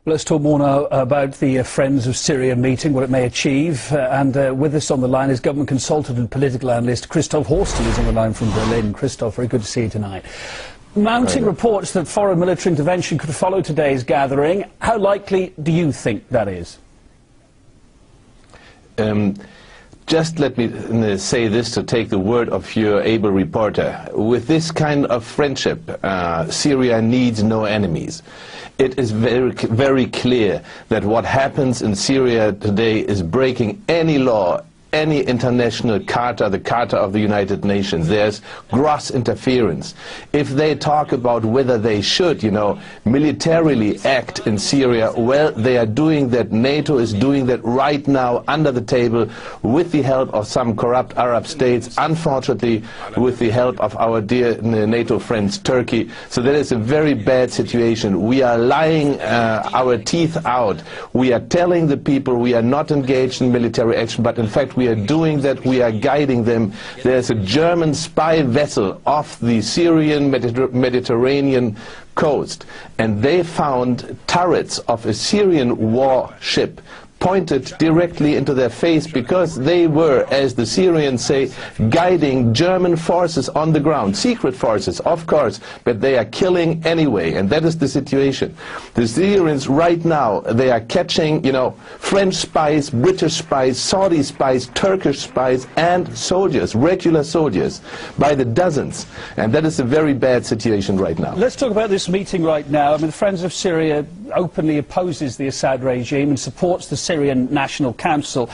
Let's talk more now about the Friends of Syria meeting, what it may achieve. And with us on the line is government consultant and political analyst Christoph Horstel, who's on the line from Berlin. Christoph, very good to see you tonight. Mounting reports that foreign military intervention could follow today's gathering. How likely do you think that is? Just let me say this to take the word of your able reporter. With this kind of friendship, Syria needs no enemies. It is very clear that what happens in Syria today is breaking any law, any international charter, the Charter of the United Nations. There's gross interference. If they talk about whether they should, militarily act in Syria, well, they are doing that. NATO is doing that right now under the table with the help of some corrupt Arab states, unfortunately with the help of our dear NATO friends Turkey. So that is a very bad situation. We are lying our teeth out. We are telling the people we are not engaged in military action, but in fact we are doing that, we are guiding them. There's a German spy vessel off the Syrian Mediterranean coast, and they found turrets of a Syrian warship pointed directly into their face because they were, as the Syrians say, guiding German forces on the ground. Secret forces, of course, but they are killing anyway, and that is the situation. The Syrians right now, they are catching, French spies, British spies, Saudi spies, Turkish spies, and soldiers, regular soldiers, by the dozens. And that is a very bad situation right now. Let's talk about this meeting right now. I mean, the Friends of Syria openly opposes the Assad regime and supports the Syrian National Council,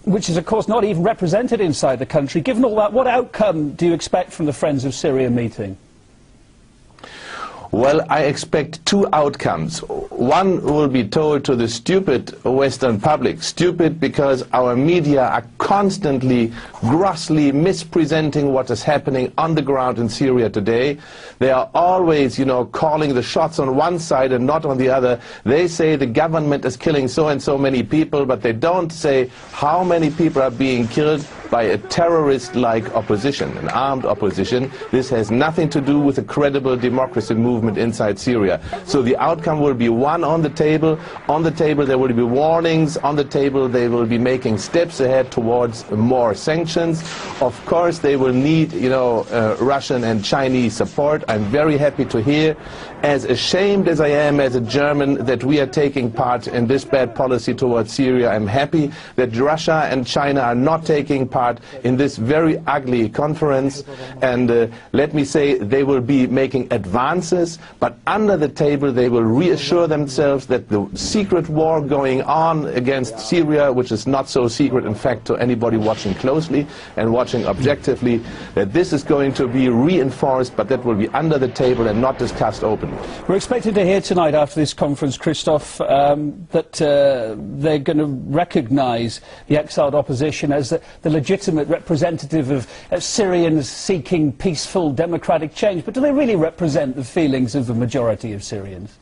which is, of course, not even represented inside the country. Given all that, what outcome do you expect from the Friends of Syria meeting? Well, I expect two outcomes. One will be told to the stupid Western public. Stupid because our media are constantly, grossly mispresenting what is happening on the ground in Syria today. They are always, calling the shots on one side and not on the other. They say the government is killing so and so many people, but they don't say how many people are being killed by a terrorist-like opposition, an armed opposition. This has nothing to do with a credible democracy movement inside Syria. So the outcome will be one on the table. On the table there will be warnings. On the table they will be making steps ahead towards more sanctions. Of course they will need, Russian and Chinese support. I'm very happy to hear, as ashamed as I am as a German, that we are taking part in this bad policy towards Syria. I'm happy that Russia and China are not taking part in this very ugly conference, and let me say, they will be making advances, but under the table they will reassure themselves that the secret war going on against Syria, which is not so secret in fact to anybody watching closely and watching objectively, that this is going to be reinforced, but that will be under the table and not discussed openly. We're expected to hear tonight after this conference, Christoph, that they're going to recognise the exiled opposition as the legitimate representative of Syrians seeking peaceful democratic change. But do they really represent the feelings of the majority of Syrians?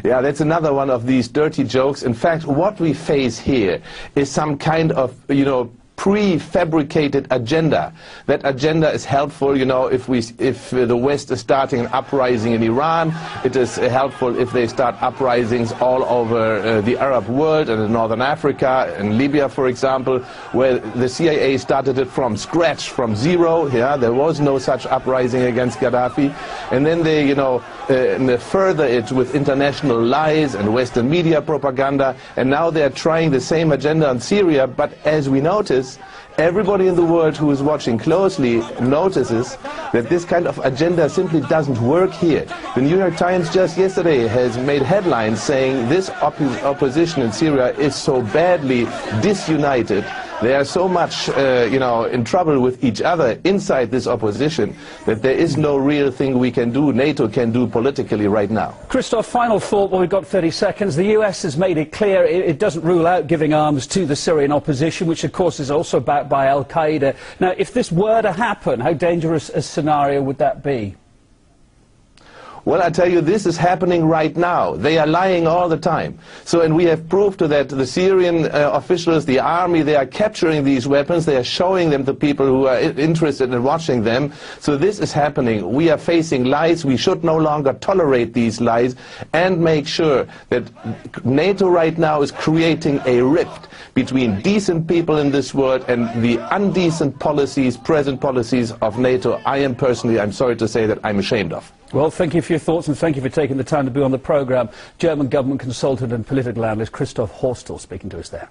Yeah, that's another one of these dirty jokes. In fact, what we face here is some kind of, prefabricated agenda. That agenda is helpful, if the West is starting an uprising in Iran. It is helpful if they start uprisings all over the Arab world and in Northern Africa and Libya, for example, where the CIA started it from scratch, from zero. Yeah, there was no such uprising against Gaddafi, and then they, further it with international lies and Western media propaganda, and now they are trying the same agenda on Syria. But as we notice, everybody in the world who is watching closely notices that this kind of agenda simply doesn't work here. The New York Times just yesterday has made headlines saying this opposition in Syria is so badly disunited. They are so much, in trouble with each other inside this opposition that there is no real thing we can do, NATO can do politically right now. Christoph, final thought, well, we've got 30 seconds. The US has made it clear it doesn't rule out giving arms to the Syrian opposition, which of course is also backed by Al-Qaeda. Now, if this were to happen, how dangerous a scenario would that be? Well, I tell you, this is happening right now. They are lying all the time. So, and we have proved to that the Syrian officials, the army, they are capturing these weapons. They are showing them to people who are interested in watching them. So this is happening. We are facing lies. We should no longer tolerate these lies and make sure that NATO right now is creating a rift between decent people in this world and the undecent policies, present policies of NATO. I am personally, I'm sorry to say, that I'm ashamed of. Well, thank you for your thoughts and thank you for taking the time to be on the programme. German government consultant and political analyst Christoph Horstel speaking to us there.